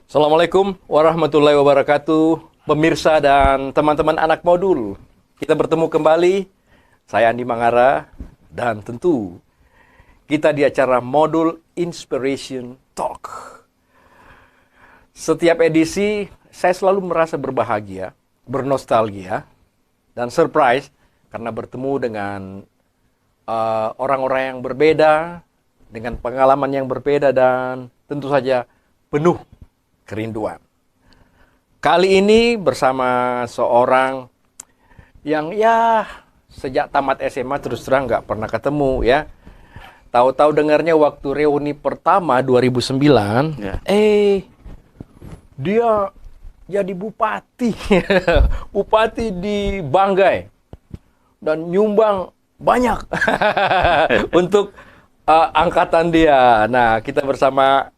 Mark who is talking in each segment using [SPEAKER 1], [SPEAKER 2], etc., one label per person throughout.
[SPEAKER 1] Assalamualaikum warahmatullahi wabarakatuh, pemirsa dan teman-teman anak modul. Kita bertemu kembali, saya Andi Mangara, dan tentu kita di acara Modul Inspiration Talk. Setiap edisi, saya selalu merasa berbahagia, bernostalgia, dan surprise karena bertemu dengan orang-orang yang berbeda, dengan pengalaman yang berbeda, dan tentu saja penuh kerinduan. Kali ini bersama seorang yang sejak tamat SMA terus terang nggak pernah ketemu ya. Tahu-tahu dengarnya waktu reuni pertama 2009, dia jadi bupati. Bupati di Banggai dan nyumbang banyak untuk angkatan dia. Nah, kita bersama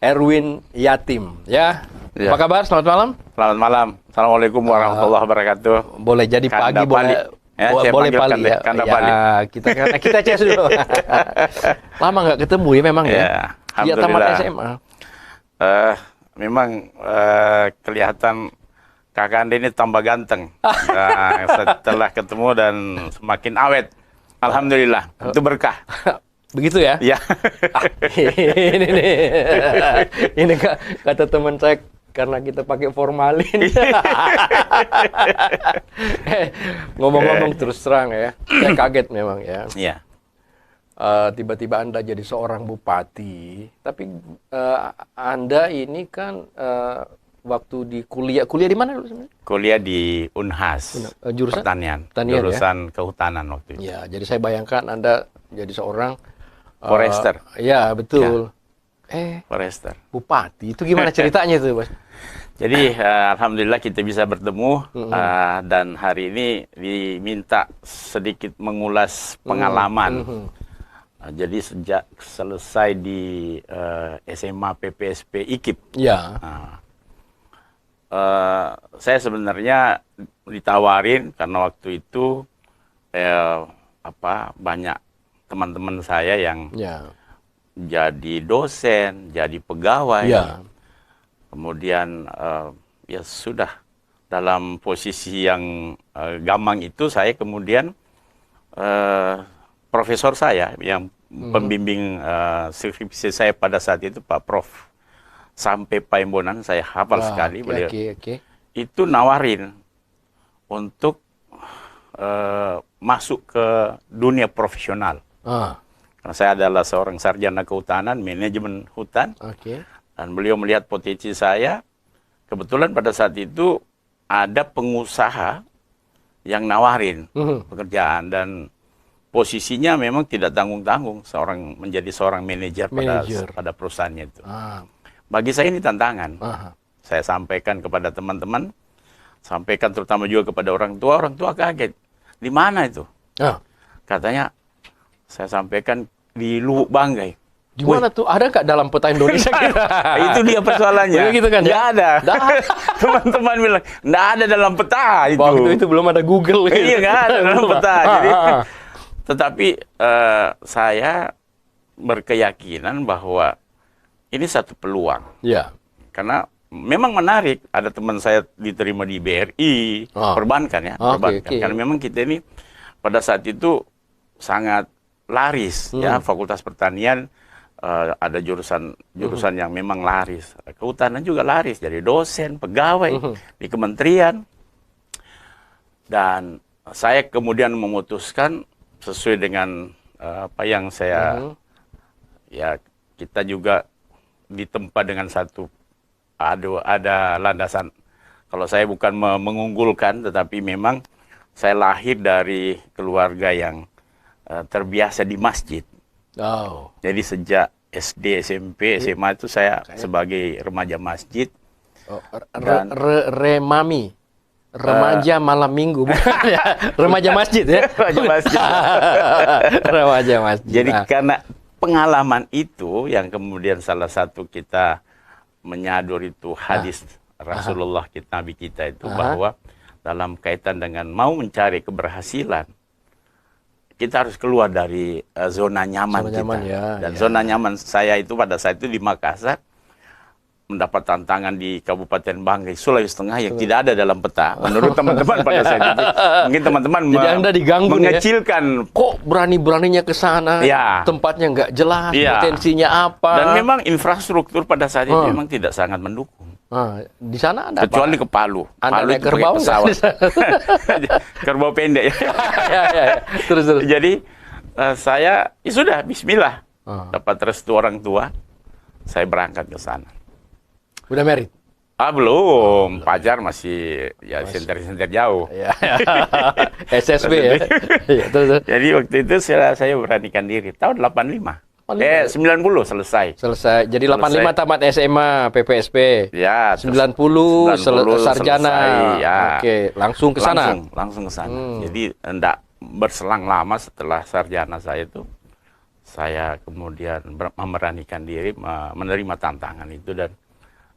[SPEAKER 1] Erwin Yatim, ya. Apa kabar? Selamat malam.
[SPEAKER 2] Selamat malam. Assalamualaikum warahmatullahi wabarakatuh.
[SPEAKER 1] Boleh jadi
[SPEAKER 2] Kanda
[SPEAKER 1] pagi, boleh boleh pagi ya.
[SPEAKER 2] Kanda
[SPEAKER 1] Ya,
[SPEAKER 2] Bali.
[SPEAKER 1] kita cek dulu. Lama nggak ketemu ya memang ya. Dia tamat
[SPEAKER 2] Alhamdulillah.
[SPEAKER 1] SMA.
[SPEAKER 2] Memang kelihatan Kakak Anda ini tambah ganteng. Setelah ketemu dan semakin awet. Alhamdulillah. Itu berkah.
[SPEAKER 1] Begitu ya?
[SPEAKER 2] Ya.
[SPEAKER 1] Ini nih. Ini kata teman saya karena kita pakai formalin. Ngomong-ngomong terus terang ya, saya kaget memang ya.
[SPEAKER 2] Iya.
[SPEAKER 1] Tiba-tiba Anda jadi seorang bupati, tapi Anda ini kan waktu di kuliah di mana dulu sebenarnya?
[SPEAKER 2] Kuliah di Unhas.
[SPEAKER 1] Jurusan?
[SPEAKER 2] Pertanian.
[SPEAKER 1] Pertanian,
[SPEAKER 2] Jurusan kehutanan waktu itu.
[SPEAKER 1] Ya, jadi saya bayangkan Anda jadi seorang
[SPEAKER 2] Forester.
[SPEAKER 1] Ya, betul.
[SPEAKER 2] Forester.
[SPEAKER 1] Bupati, itu gimana ceritanya itu, Mas?
[SPEAKER 2] Jadi alhamdulillah kita bisa bertemu dan hari ini diminta sedikit mengulas pengalaman. Jadi sejak selesai di SMA PPSP IKIP,
[SPEAKER 1] Ya.
[SPEAKER 2] saya sebenarnya ditawarin karena waktu itu banyak teman-teman saya yang jadi dosen, jadi pegawai.
[SPEAKER 1] Ya.
[SPEAKER 2] Kemudian ya sudah dalam posisi yang gamang itu saya kemudian profesor saya yang pembimbing skripsi saya pada saat itu Pak Prof. Sampai Paimbonan saya hafal sekali beliau. Itu nawarin untuk masuk ke dunia profesional. Karena saya adalah seorang sarjana kehutanan, manajemen hutan. Dan beliau melihat potensi saya. Kebetulan pada saat itu ada pengusaha yang nawarin pekerjaan. Dan posisinya memang tidak tanggung-tanggung menjadi seorang manajer pada perusahaannya itu. Bagi saya ini tantangan. Saya sampaikan kepada teman-teman, sampaikan terutama juga kepada orang tua kaget. Di mana itu? Katanya, saya sampaikan di Lubuk Banggai.
[SPEAKER 1] Di mana tuh? Ada nggak dalam peta Indonesia kita?
[SPEAKER 2] Itu dia persoalannya.
[SPEAKER 1] Gitu kan,
[SPEAKER 2] nggak ada. Teman-teman bilang, nggak ada dalam peta itu.
[SPEAKER 1] Waktu itu belum ada Google. Gitu.
[SPEAKER 2] Iya, nggak ada dalam peta. Jadi, tetapi saya berkeyakinan bahwa ini satu peluang.
[SPEAKER 1] Ya.
[SPEAKER 2] Karena memang menarik. Ada teman saya diterima di BRI, perbankan ya. Perbankan. Karena memang kita ini pada saat itu sangat laris ya, Fakultas Pertanian ada jurusan yang memang laris. Kehutanan juga laris, jadi dosen, pegawai di kementerian. Dan saya kemudian memutuskan sesuai dengan apa yang saya ya, kita juga ditempa dengan ada landasan. Kalau saya bukan mengunggulkan, tetapi memang saya lahir dari keluarga yang terbiasa di masjid. Jadi sejak SD, SMP, SMA itu saya sebagai remaja masjid.
[SPEAKER 1] Remami. Remaja malam minggu. Remaja masjid ya.
[SPEAKER 2] Remaja masjid.
[SPEAKER 1] Remaja masjid.
[SPEAKER 2] Jadi karena pengalaman itu yang kemudian salah satu kita menyadur itu hadis Rasulullah Nabi kita itu bahwa dalam kaitan dengan mau mencari keberhasilan, kita harus keluar dari zona nyaman kita. Dan zona nyaman saya itu pada saat itu di Makassar, mendapat tantangan di Kabupaten Banggai, Sulawesi Tengah yang tidak ada dalam peta. Menurut teman-teman pada saat itu, mungkin teman-teman
[SPEAKER 1] jadi Anda diganggu
[SPEAKER 2] mengecilkan.
[SPEAKER 1] Ya? Kok berani-beraninya ke sana?
[SPEAKER 2] Ya.
[SPEAKER 1] Tempatnya nggak jelas,
[SPEAKER 2] ya.
[SPEAKER 1] potensinya apa?
[SPEAKER 2] Dan memang infrastruktur pada saat itu memang tidak sangat mendukung.
[SPEAKER 1] Di sana ada
[SPEAKER 2] kecuali
[SPEAKER 1] apa?
[SPEAKER 2] ke Palu.
[SPEAKER 1] Anda
[SPEAKER 2] Palu
[SPEAKER 1] naik
[SPEAKER 2] itu
[SPEAKER 1] kerbau
[SPEAKER 2] pesawat. Kerbau pendek ya.
[SPEAKER 1] ya. Terus.
[SPEAKER 2] Jadi saya ya sudah Bismillah. Dapat restu orang tua, saya berangkat ke sana.
[SPEAKER 1] Udah married?
[SPEAKER 2] Belum. Pacar masih ya senter-senter jauh.
[SPEAKER 1] Ya. SSB ya. Terus.
[SPEAKER 2] Jadi waktu itu saya beranikan diri tahun 85. 90 selesai.
[SPEAKER 1] Jadi 85 tamat SMA, PPSP.
[SPEAKER 2] Ya.
[SPEAKER 1] 90 sarjana.
[SPEAKER 2] Selesai, ya.
[SPEAKER 1] Oke, langsung ke sana.
[SPEAKER 2] Langsung ke sana. Jadi enggak berselang lama setelah sarjana saya itu, saya kemudian memberanikan diri menerima tantangan itu, dan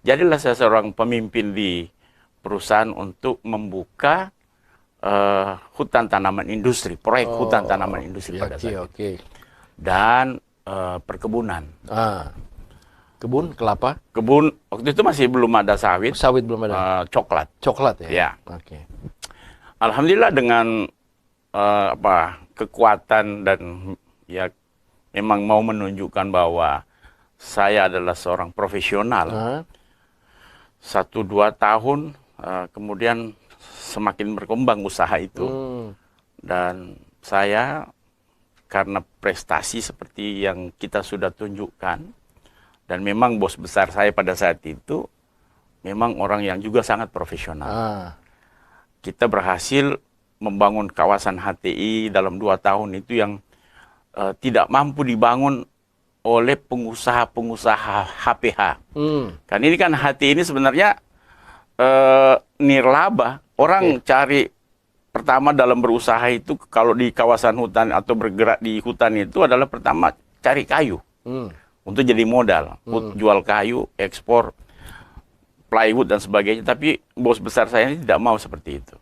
[SPEAKER 2] jadilah saya seorang pemimpin di perusahaan untuk membuka hutan tanaman industri, proyek hutan tanaman industri pada saat itu. Dan perkebunan.
[SPEAKER 1] Kebun kelapa?
[SPEAKER 2] Kebun waktu itu masih belum ada sawit.
[SPEAKER 1] Sawit belum ada.
[SPEAKER 2] Coklat.
[SPEAKER 1] Coklat ya.
[SPEAKER 2] Ya.
[SPEAKER 1] Oke.
[SPEAKER 2] Alhamdulillah dengan kekuatan dan ya memang mau menunjukkan bahwa saya adalah seorang profesional. 1-2 tahun kemudian semakin berkembang usaha itu. Dan saya karena prestasi seperti yang kita sudah tunjukkan, dan memang bos besar saya pada saat itu memang orang yang juga sangat profesional. Kita berhasil membangun kawasan HTI dalam 2 tahun itu yang tidak mampu dibangun oleh pengusaha-pengusaha HPH. Kan ini kan HTI ini sebenarnya nirlaba. Orang cari pertama dalam berusaha itu kalau di kawasan hutan atau bergerak di hutan itu adalah pertama cari kayu untuk jadi modal, jual kayu, ekspor plywood dan sebagainya. Tapi bos besar saya ini tidak mau seperti itu.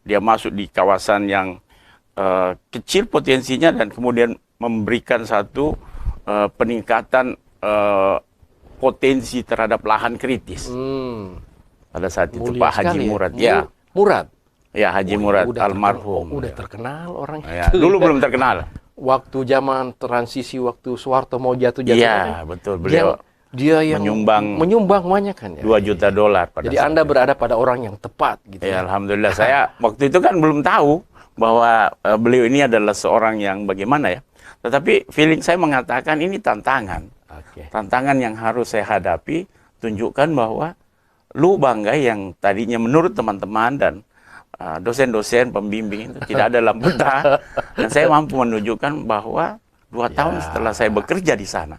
[SPEAKER 2] Dia masuk di kawasan yang kecil potensinya dan kemudian memberikan satu peningkatan potensi terhadap lahan kritis. Pada saat itu Pak Haji Murad, ya. Ya, Haji Murad almarhum.
[SPEAKER 1] Udah terkenal orang
[SPEAKER 2] ya,
[SPEAKER 1] itu.
[SPEAKER 2] Dulu belum terkenal.
[SPEAKER 1] Waktu zaman transisi, waktu Soeharto mau jatuh.
[SPEAKER 2] Iya, betul. Beliau
[SPEAKER 1] dia yang menyumbang banyak kan ya. $2
[SPEAKER 2] juta pada
[SPEAKER 1] Jadi Anda berada pada orang yang tepat gitu.
[SPEAKER 2] Ya, alhamdulillah. Saya waktu itu kan belum tahu bahwa beliau ini adalah seorang yang bagaimana ya. Tetapi feeling saya mengatakan ini tantangan. Tantangan yang harus saya hadapi, tunjukkan bahwa lu Banggai yang tadinya menurut teman-teman dan dosen-dosen pembimbing itu tidak ada dalam peta, dan saya mampu menunjukkan bahwa 2 tahun setelah saya bekerja di sana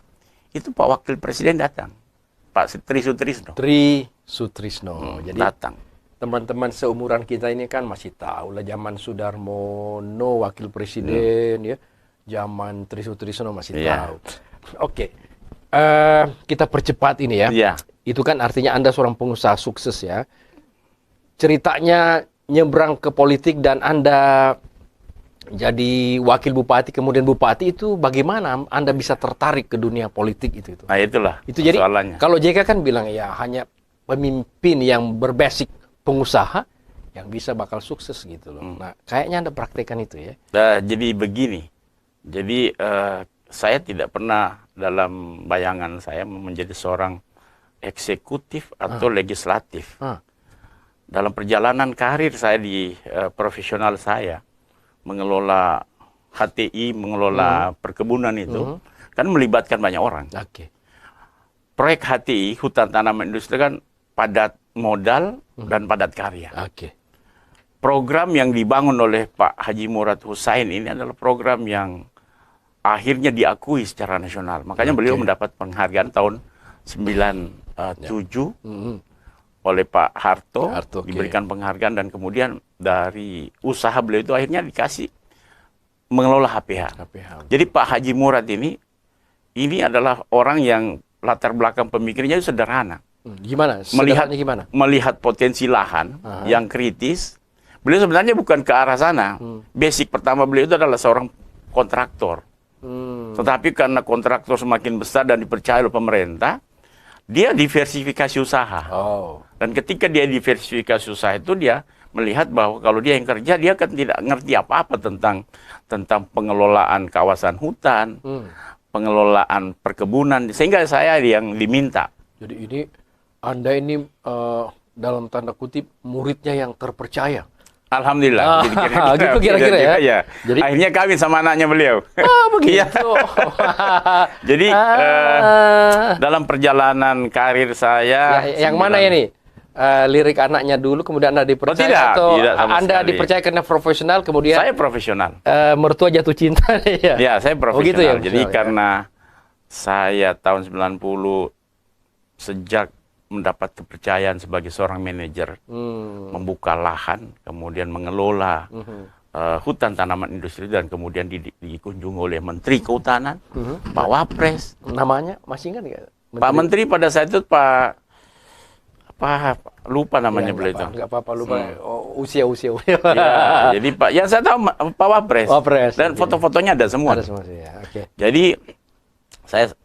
[SPEAKER 2] itu Pak Wakil Presiden datang, Pak Tri Sutrisno.
[SPEAKER 1] Jadi
[SPEAKER 2] datang.
[SPEAKER 1] Teman-teman seumuran kita ini kan masih tahu lah zaman Sudarmono Wakil Presiden ya, zaman Tri Sutrisno masih tahu. Oke. Kita percepat ini ya. Itu kan artinya Anda seorang pengusaha sukses ya. Ceritanya nyebrang ke politik dan Anda jadi wakil bupati, kemudian bupati, itu bagaimana Anda bisa tertarik ke dunia politik itu?
[SPEAKER 2] Nah itulah
[SPEAKER 1] itu jadi
[SPEAKER 2] soalannya.
[SPEAKER 1] Kalau JK kan bilang ya hanya pemimpin yang berbasic pengusaha yang bisa bakal sukses gitu loh. Nah kayaknya Anda praktekkan itu ya.
[SPEAKER 2] Jadi begini, jadi saya tidak pernah dalam bayangan saya menjadi seorang eksekutif atau legislatif. Dalam perjalanan karir saya di profesional saya, mengelola HTI, mengelola perkebunan itu, kan melibatkan banyak orang. Proyek HTI, hutan tanaman industri kan padat modal dan padat karya. Program yang dibangun oleh Pak Haji Murad Hussein ini adalah program yang akhirnya diakui secara nasional. Makanya beliau mendapat penghargaan tahun 97 oleh Pak Harto, diberikan penghargaan, dan kemudian dari usaha beliau itu akhirnya dikasih mengelola HPH. Jadi Pak Haji Murad ini adalah orang yang latar belakang pemikirnya itu sederhana.
[SPEAKER 1] Gimana?
[SPEAKER 2] Melihat potensi lahan yang kritis. Beliau sebenarnya bukan ke arah sana. Basic pertama beliau itu adalah seorang kontraktor. Tetapi karena kontraktor semakin besar dan dipercaya oleh pemerintah, dia diversifikasi usaha.
[SPEAKER 1] Oh.
[SPEAKER 2] Dan ketika dia diversifikasi usaha itu, dia melihat bahwa kalau dia yang kerja, dia kan tidak ngerti apa-apa tentang pengelolaan kawasan hutan, pengelolaan perkebunan, sehingga saya yang diminta.
[SPEAKER 1] Jadi ini Anda ini dalam tanda kutip muridnya yang terpercaya.
[SPEAKER 2] Alhamdulillah.
[SPEAKER 1] Gitu kira-kira ya.
[SPEAKER 2] Jadi akhirnya kawin sama anaknya beliau.
[SPEAKER 1] Begitu.
[SPEAKER 2] Jadi dalam perjalanan karir saya,
[SPEAKER 1] yang mana ya nih? Lirik anaknya dulu, kemudian Anda dipercaya,
[SPEAKER 2] tidak sama
[SPEAKER 1] Anda
[SPEAKER 2] sekali.
[SPEAKER 1] dipercaya karena profesional, kemudian
[SPEAKER 2] saya profesional.
[SPEAKER 1] Mertua jatuh cinta ya?
[SPEAKER 2] Ya, saya profesional.
[SPEAKER 1] Gitu ya,
[SPEAKER 2] jadi karena saya tahun 90 sejak mendapat kepercayaan sebagai seorang manajer, membuka lahan, kemudian mengelola hutan tanaman industri, dan kemudian dikunjungi oleh Menteri Kehutanan, Pak Wapres.
[SPEAKER 1] Namanya masih ingat nggak?
[SPEAKER 2] Pak Menteri pada saat itu lupa namanya beliau itu.
[SPEAKER 1] Nggak apa-apa, lupa. Usia.
[SPEAKER 2] Ya, jadi Pak, yang saya tahu Pak Wapres. Dan foto-fotonya ada semua.
[SPEAKER 1] Ada semua sih, ya. Okay.
[SPEAKER 2] Jadi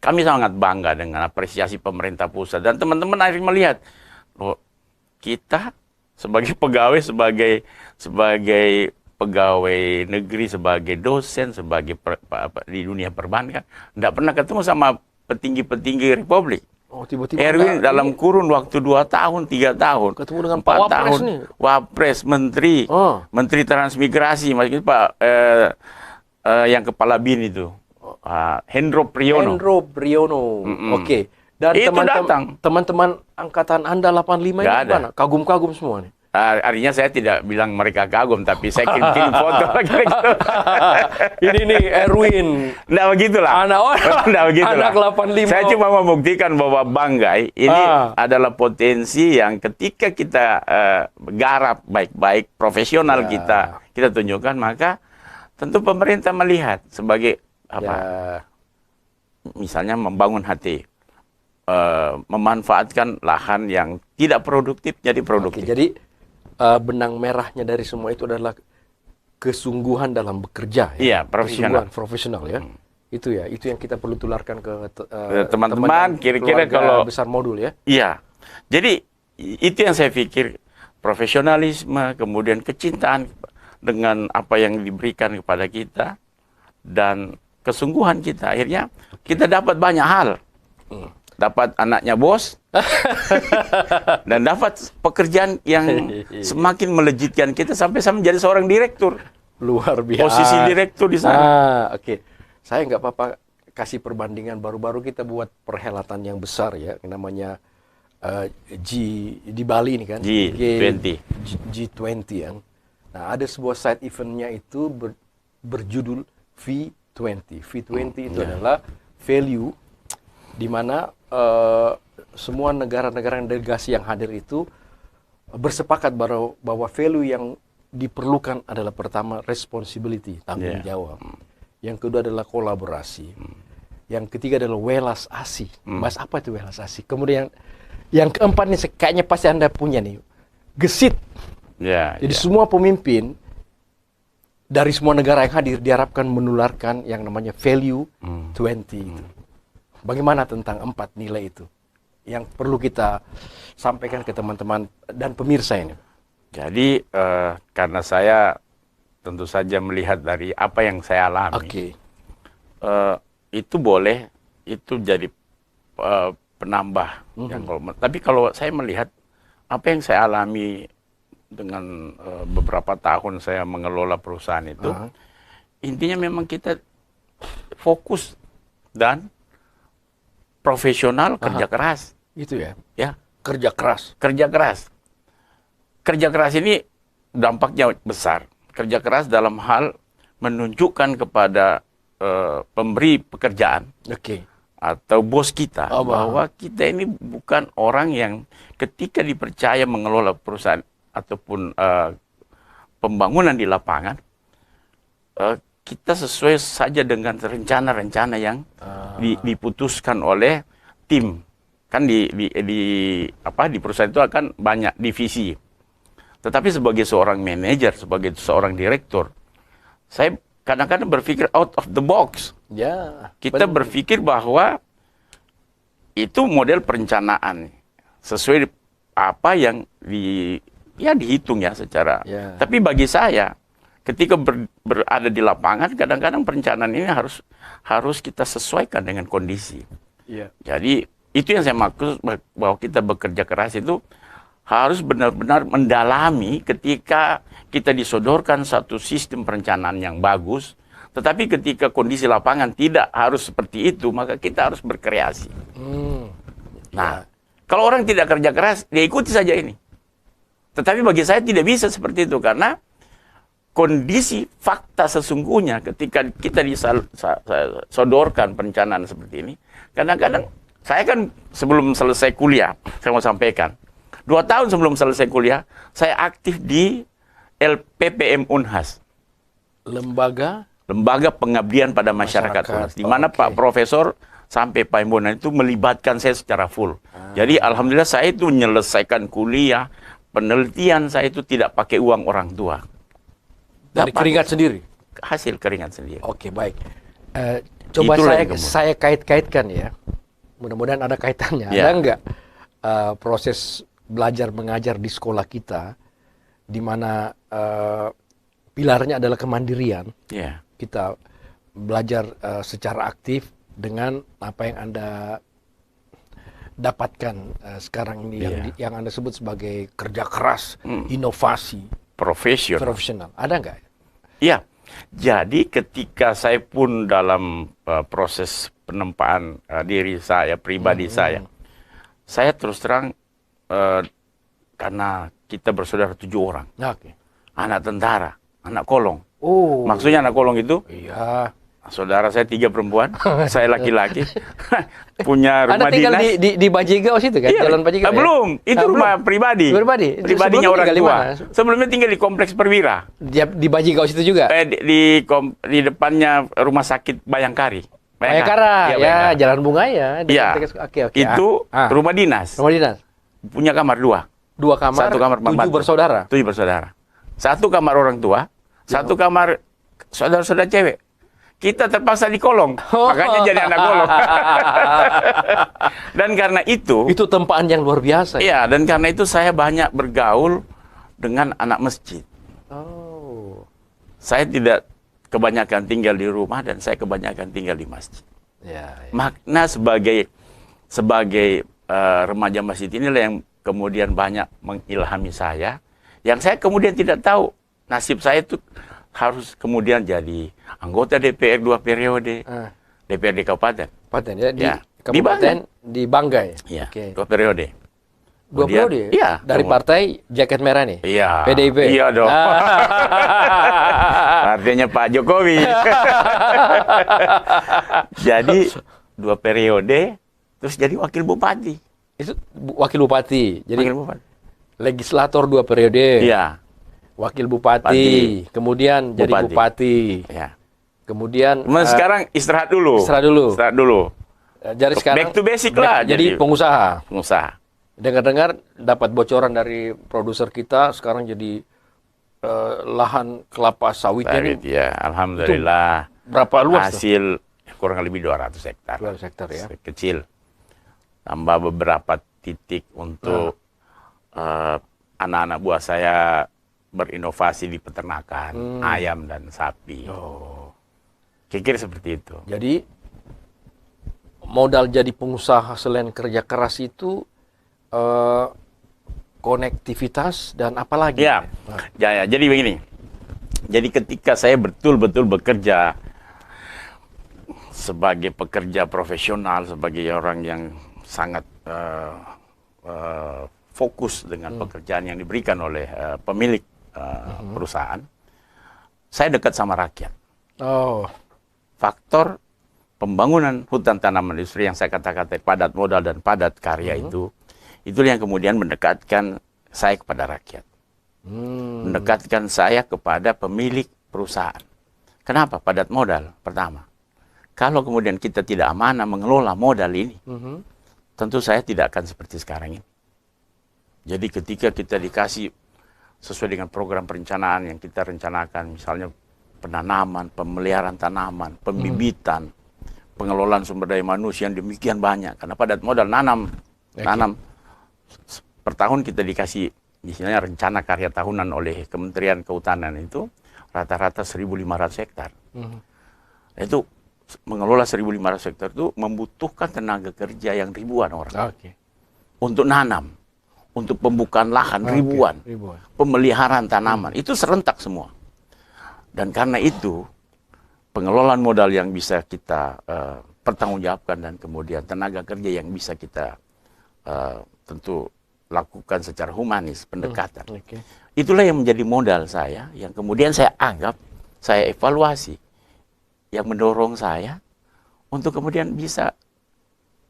[SPEAKER 2] kami sangat bangga dengan apresiasi pemerintah pusat, dan teman-teman akhirnya melihat loh, kita sebagai pegawai, sebagai pegawai negeri, sebagai dosen, sebagai di dunia perbankan, tidak pernah ketemu sama petinggi-petinggi Republik.
[SPEAKER 1] Oh, tiba-tiba
[SPEAKER 2] Erwin dalam kurun waktu 2 tahun, 3 tahun,
[SPEAKER 1] ketemu dengan Pak Wapres
[SPEAKER 2] tahun,
[SPEAKER 1] nih.
[SPEAKER 2] Wapres, Menteri, Menteri Transmigrasi, maksudnya Pak yang kepala BIN itu. Hendro Priyono.
[SPEAKER 1] Oke. Dan teman-teman angkatan Anda 85 ini mana? Kagum-kagum semua nih.
[SPEAKER 2] Artinya saya tidak bilang mereka kagum, tapi saya kirim foto.
[SPEAKER 1] Ini nih Erwin.
[SPEAKER 2] Nggak begitulah. Nggak begitulah.
[SPEAKER 1] Anak 85.
[SPEAKER 2] Saya cuma membuktikan bahwa Banggai ini adalah potensi yang ketika kita garap baik-baik, profesional kita tunjukkan, maka tentu pemerintah melihat sebagai misalnya membangun HT, memanfaatkan lahan yang tidak produktif jadi produktif.
[SPEAKER 1] Oke, jadi benang merahnya dari semua itu adalah kesungguhan dalam bekerja.
[SPEAKER 2] Iya,
[SPEAKER 1] profesional ya. Itu yang kita perlu tularkan ke
[SPEAKER 2] teman-teman. Kira-kira kalau
[SPEAKER 1] besar modul ya.
[SPEAKER 2] Iya, jadi itu yang saya pikir, profesionalisme, kemudian kecintaan dengan apa yang diberikan kepada kita, dan kesungguhan kita, akhirnya kita dapat banyak hal. Dapat anaknya bos, dan dapat pekerjaan yang semakin melejitkan kita sampai menjadi seorang direktur.
[SPEAKER 1] Luar biasa.
[SPEAKER 2] Posisi direktur di sana.
[SPEAKER 1] Oke. Saya nggak apa-apa kasih perbandingan, baru-baru kita buat perhelatan yang besar ya, namanya di Bali ini kan. G20 ya. Nah, ada sebuah side eventnya itu berjudul V20 itu adalah value, di mana semua negara-negara delegasi yang hadir itu bersepakat bahwa value yang diperlukan adalah pertama responsibility, tanggung jawab. Yang kedua adalah kolaborasi. Yang ketiga adalah welas asih. Mas, apa itu welas asih? Kemudian yang keempat nih kayaknya pasti Anda punya nih, gesit. Jadi semua pemimpin dari semua negara yang hadir diharapkan menularkan yang namanya value 20 itu. Bagaimana tentang 4 nilai itu yang perlu kita sampaikan ke teman-teman dan pemirsa ini?
[SPEAKER 2] Jadi karena saya tentu saja melihat dari apa yang saya alami, itu boleh, itu jadi penambah. Tapi kalau saya melihat apa yang saya alami dengan beberapa tahun saya mengelola perusahaan itu, intinya memang kita fokus dan profesional, kerja keras.
[SPEAKER 1] Itu ya?
[SPEAKER 2] Ya.
[SPEAKER 1] Kerja keras.
[SPEAKER 2] Kerja keras. Kerja keras ini dampaknya besar. Kerja keras dalam hal menunjukkan kepada pemberi pekerjaan atau bos kita bahwa kita ini bukan orang yang ketika dipercaya mengelola perusahaan ataupun pembangunan di lapangan, kita sesuai saja dengan rencana-rencana yang diputuskan oleh tim. Kan di perusahaan itu akan banyak divisi. Tetapi sebagai seorang manajer, sebagai seorang direktur, saya kadang-kadang berpikir out of the box. Kita berpikir bahwa itu model perencanaan sesuai apa yang dihitung ya secara. Tapi bagi saya ketika berada di lapangan, kadang-kadang perencanaan ini harus kita sesuaikan dengan kondisi. Jadi itu yang saya maksud bahwa kita bekerja keras itu harus benar-benar mendalami ketika kita disodorkan satu sistem perencanaan yang bagus. Tetapi ketika kondisi lapangan tidak harus seperti itu, maka kita harus berkreasi. Nah, kalau orang tidak kerja keras, dia ikuti saja ini. Tetapi bagi saya tidak bisa seperti itu, karena kondisi fakta sesungguhnya ketika kita disodorkan perencanaan seperti ini, kadang-kadang saya kan sebelum selesai kuliah, saya mau sampaikan, 2 tahun sebelum selesai kuliah, saya aktif di LPPM Unhas. Lembaga Pengabdian pada Masyarakat Unhas, di mana Pak Profesor sampai Pak Imbonan itu melibatkan saya secara full. Jadi alhamdulillah saya itu menyelesaikan kuliah, penelitian saya itu tidak pakai uang orang tua.
[SPEAKER 1] Dari keringat sendiri?
[SPEAKER 2] Hasil keringat sendiri.
[SPEAKER 1] Oke, baik. Coba saya kait-kaitkan ya. Mudah-mudahan ada kaitannya. Ada nggak proses belajar mengajar di sekolah kita, di mana pilarnya adalah kemandirian. Kita belajar secara aktif dengan apa yang Anda dapatkan sekarang ini, yang Anda sebut sebagai kerja keras, inovasi, profesional. Ada nggak? Iya.
[SPEAKER 2] Jadi ketika saya pun dalam proses penempaan diri saya, pribadi saya terus terang, karena kita bersaudara 7 orang. Anak tentara, anak kolong. Maksudnya anak kolong itu?
[SPEAKER 1] Iya.
[SPEAKER 2] Saudara saya 3 perempuan, saya laki-laki, punya rumah
[SPEAKER 1] tinggal
[SPEAKER 2] dinas.
[SPEAKER 1] di Bajigao situ kan?
[SPEAKER 2] Iya,
[SPEAKER 1] Jalan Bajigao.
[SPEAKER 2] belum, itu rumah pribadi. Pribadinya orang tua. Sebelumnya tinggal di Kompleks Perwira.
[SPEAKER 1] Di Bajigao situ juga?
[SPEAKER 2] Di depannya Rumah Sakit Bayangkari.
[SPEAKER 1] Bayangkara, ya, Jalan Bunga ya.
[SPEAKER 2] Iya, itu rumah dinas.
[SPEAKER 1] Rumah dinas.
[SPEAKER 2] Punya kamar 2.
[SPEAKER 1] 2 kamar,
[SPEAKER 2] 1 kamar
[SPEAKER 1] 7 bersaudara?
[SPEAKER 2] 7 bersaudara. 1 kamar orang tua, 1 kamar saudara-saudara cewek. Kita terpaksa di kolong, makanya jadi anak kolong. Dan karena itu
[SPEAKER 1] tempaan yang luar biasa.
[SPEAKER 2] Iya, dan karena itu saya banyak bergaul dengan anak masjid. Saya tidak kebanyakan tinggal di rumah, dan saya kebanyakan tinggal di masjid. Makna sebagai remaja masjid inilah yang kemudian banyak mengilhami saya, yang saya kemudian tidak tahu nasib saya itu harus kemudian jadi anggota DPR 2 periode, DPRD Kabupaten.
[SPEAKER 1] Di Kabupaten, di Banggai.
[SPEAKER 2] Iya, 2 periode.
[SPEAKER 1] 2 periode?
[SPEAKER 2] Iya.
[SPEAKER 1] Dari partai jaket merah nih?
[SPEAKER 2] Iya.
[SPEAKER 1] PDIP?
[SPEAKER 2] Iya dong. Partainya Pak Jokowi. Jadi 2 periode, terus jadi wakil bupati.
[SPEAKER 1] Itu wakil bupati. Jadi
[SPEAKER 2] wakil bupati.
[SPEAKER 1] Legislator 2 periode.
[SPEAKER 2] Iya.
[SPEAKER 1] Wakil bupati, kemudian jadi bupati.
[SPEAKER 2] Ya.
[SPEAKER 1] Kemudian
[SPEAKER 2] sekarang istirahat dulu.
[SPEAKER 1] Jadi sekarang
[SPEAKER 2] back to basic lah.
[SPEAKER 1] Jadi pengusaha.
[SPEAKER 2] Dengar-dengar
[SPEAKER 1] dapat bocoran dari produser kita, sekarang jadi lahan kelapa sawit ini.
[SPEAKER 2] Ya, alhamdulillah.
[SPEAKER 1] Berapa luas?
[SPEAKER 2] Hasil kurang lebih 200 hektar.
[SPEAKER 1] 200 hektar ya.
[SPEAKER 2] Kecil. Tambah beberapa titik untuk anak-anak buah saya berinovasi di peternakan ayam dan sapi. Kira-kira seperti itu.
[SPEAKER 1] Jadi modal jadi pengusaha selain kerja keras itu konektivitas dan apa lagi?
[SPEAKER 2] Ya, jadi begini. Jadi ketika saya betul-betul bekerja sebagai pekerja profesional, sebagai orang yang sangat fokus dengan pekerjaan yang diberikan oleh pemilik perusahaan, saya dekat sama rakyat. Faktor pembangunan hutan tanaman industri yang saya kata-kata padat modal dan padat karya itulah yang kemudian mendekatkan saya kepada rakyat. Mendekatkan saya kepada pemilik perusahaan. Kenapa? Padat modal, pertama. Kalau kemudian kita tidak amanah mengelola modal ini, tentu saya tidak akan seperti sekarang ini. Jadi ketika kita dikasih sesuai dengan program perencanaan yang kita rencanakan, misalnya penanaman, pemeliharaan tanaman, pembibitan, pengelolaan sumber daya manusia yang demikian banyak. Karena padat modal nanam per tahun kita dikasih misalnya rencana karya tahunan oleh Kementerian Kehutanan itu rata-rata 1.500 hektar. Itu mengelola 1.500 hektar itu membutuhkan tenaga kerja yang ribuan orang. Untuk nanam, untuk pembukaan lahan ribuan, pemeliharaan tanaman, itu serentak semua. Dan karena itu pengelolaan modal yang bisa kita pertanggungjawabkan dan kemudian tenaga kerja yang bisa kita tentu lakukan secara humanis, pendekatan. Itulah yang menjadi modal saya, yang kemudian saya anggap, saya evaluasi, yang mendorong saya untuk kemudian bisa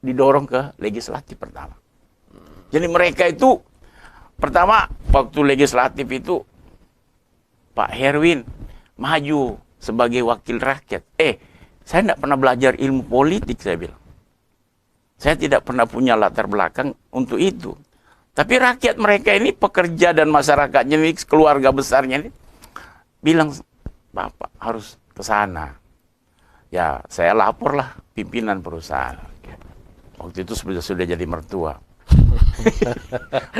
[SPEAKER 2] didorong ke legislatif pertama. Jadi mereka itu, pertama waktu legislatif itu, Pak Herwin maju sebagai wakil rakyat. Saya tidak pernah belajar ilmu politik, saya bilang. Saya tidak pernah punya latar belakang untuk itu. Tapi rakyat mereka ini, pekerja dan masyarakatnya ini, keluarga besarnya ini, bilang, Bapak harus ke sana. Ya, saya laporlah pimpinan perusahaan. Waktu itu sudah jadi mertua.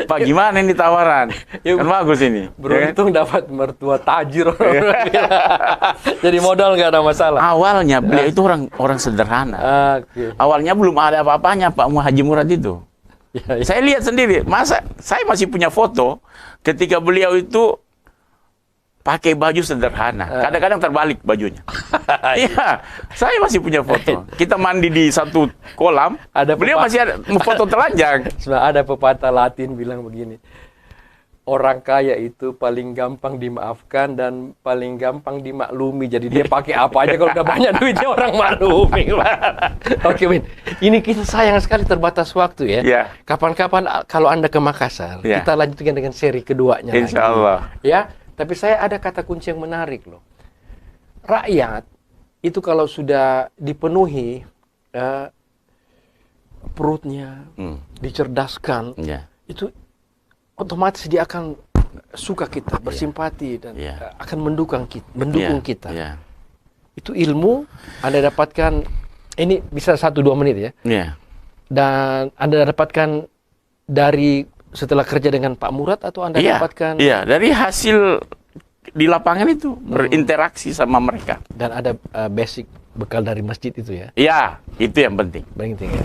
[SPEAKER 2] Pak, gimana ini tawaran? Kan bagus ini.
[SPEAKER 1] Beruntung dapat mertua tajir. Jadi modal nggak ada masalah.
[SPEAKER 2] Awalnya beliau itu orang sederhana. Awalnya belum ada apa-apanya Pak Haji Murad itu. Saya lihat sendiri, masa saya masih punya foto ketika beliau itu pakai baju sederhana. Kadang-kadang terbalik bajunya. Iya, saya masih punya foto. Kita mandi di satu kolam, beliau masih ada foto telanjang.
[SPEAKER 1] Ada pepatah Latin bilang begini, orang kaya itu paling gampang dimaafkan dan paling gampang dimaklumi. Jadi dia pakai apa aja kalau udah banyak duitnya orang maklumi. Oke, Win. Ini kita sayang sekali terbatas waktu ya. Kapan-kapan kalau Anda ke Makassar, kita lanjutkan dengan seri keduanya.
[SPEAKER 2] Insya Allah.
[SPEAKER 1] Ya. Tapi saya ada kata kunci yang menarik loh. Rakyat itu kalau sudah dipenuhi perutnya, dicerdaskan, itu otomatis dia akan suka kita, bersimpati dan akan mendukung kita. Itu ilmu Anda dapatkan, ini bisa 1-2 menit ya. Dan Anda dapatkan dari setelah kerja dengan Pak Murad atau Anda dapatkan?
[SPEAKER 2] Iya, dari hasil di lapangan itu, berinteraksi sama mereka.
[SPEAKER 1] Dan ada basic bekal dari masjid itu ya?
[SPEAKER 2] Iya, itu yang penting.
[SPEAKER 1] Penting ya?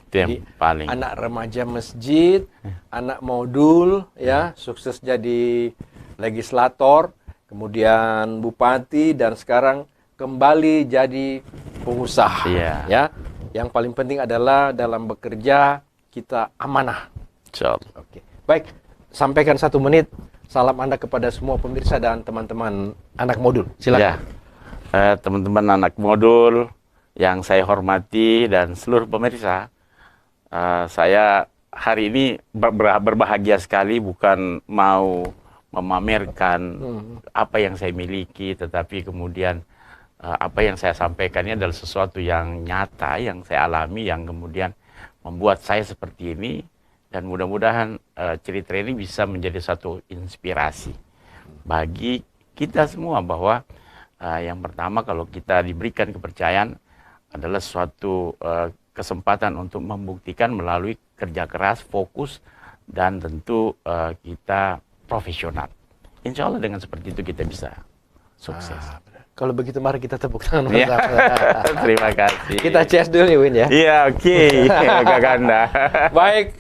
[SPEAKER 2] Itu yang paling.
[SPEAKER 1] Anak remaja masjid, anak modul, ya, sukses jadi legislator, kemudian bupati, dan sekarang kembali jadi pengusaha. Ya, yang paling penting adalah dalam bekerja kita amanah. Oke. Baik, sampaikan 1 menit salam Anda kepada semua pemirsa dan teman-teman anak modul. Silakan.
[SPEAKER 2] Teman-teman anak modul yang saya hormati dan seluruh pemirsa, saya hari ini berbahagia sekali, bukan mau memamerkan apa yang saya miliki, tetapi kemudian apa yang saya sampaikan ini adalah sesuatu yang nyata, yang saya alami, yang kemudian membuat saya seperti ini, dan mudah-mudahan cerita ini bisa menjadi satu inspirasi bagi kita semua, bahwa yang pertama, kalau kita diberikan kepercayaan, adalah suatu kesempatan untuk membuktikan melalui kerja keras, fokus, dan tentu kita profesional. Insya Allah dengan seperti itu kita bisa sukses.
[SPEAKER 1] Kalau begitu mari kita tepuk tangan.
[SPEAKER 2] Terima kasih.
[SPEAKER 1] Kita cheers dulu nih, Win ya.
[SPEAKER 2] Iya, oke. Kak Ganda.
[SPEAKER 1] Baik,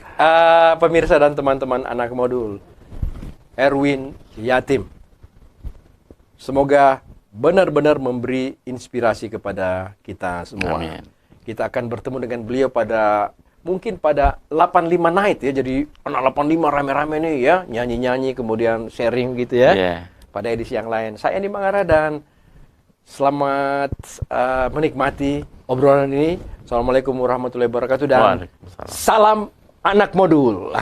[SPEAKER 1] pemirsa dan teman-teman anak modul, Erwin Yatim, semoga benar-benar memberi inspirasi kepada kita semua.
[SPEAKER 2] Amin.
[SPEAKER 1] Kita akan bertemu dengan beliau mungkin pada 85 night ya. Jadi anak 85 rame-rame nih ya, nyanyi-nyanyi kemudian sharing gitu ya. Pada edisi yang lain. Saya Andi Mangara dan selamat menikmati obrolan ini. Assalamualaikum warahmatullahi wabarakatuh dan salam anak modul.